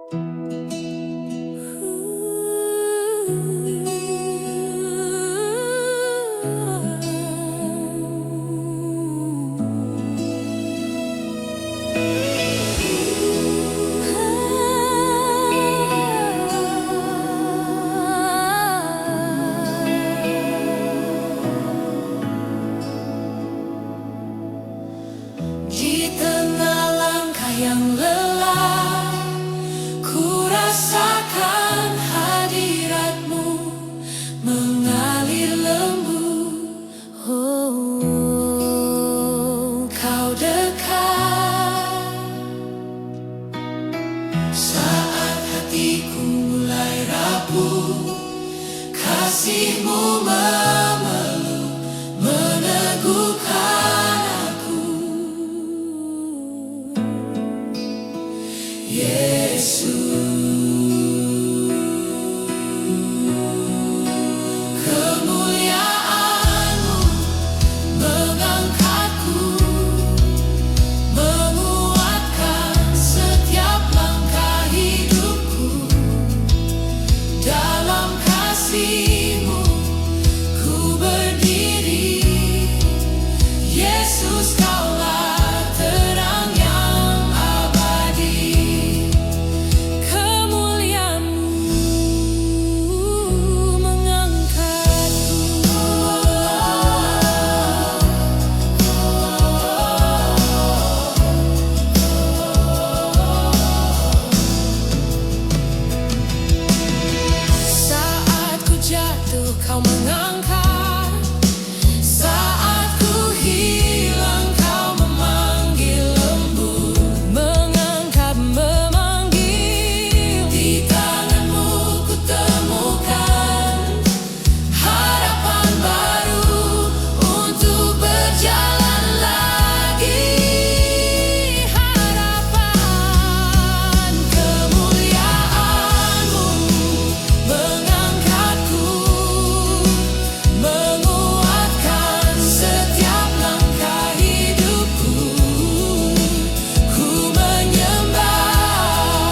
Di tengah langkah yang lelah, ku rasakan hadirat-Mu mengalir lembut. Oh, Kau dekat saat hatiku mulai rapuh. Kasih-Mu memeluk, meneguhkan aku. Yesus, kemuliaan-Mu mengangkatku, menguatkan setiap langkah hidupku. Dalam kasih-Mu ku berdiri. Yesus, Kaulah terang yang abadi. Kemuliaan-Mu mengangkatku. Saat ku jatuh, Kau mengangkat. Saat ku hilang, Kau memanggil lembut. Mengangkat, memanggil. Di tangan-Mu ku temukan harapan baru untuk berjalan lagi. Harapan, kemuliaan-Mu mengangkatku, menguatkan setiap langkah hidupku. Ku menyembah,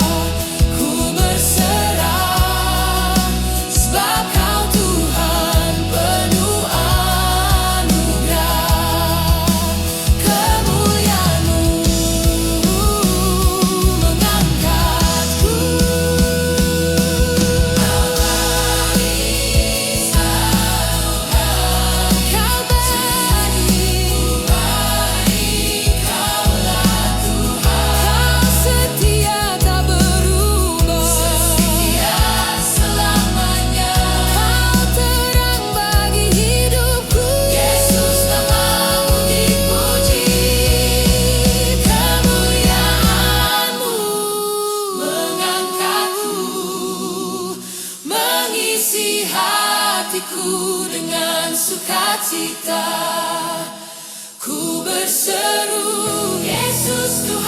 ku berserah, sebab Kau Tuhan penuh anugerah. Kemuliaan-Mu mengangkatku. Kau baik, Kaulah Tuhan. Kau setia tak berubah, setia selamanya. Kau terang bagi hidupku. Yesus, nama-Mu dipuji. Kemuliaan-Mu mengangkatku, mengisi hatiku dengan sukacita. Ku berseru, Yesus Tuhan.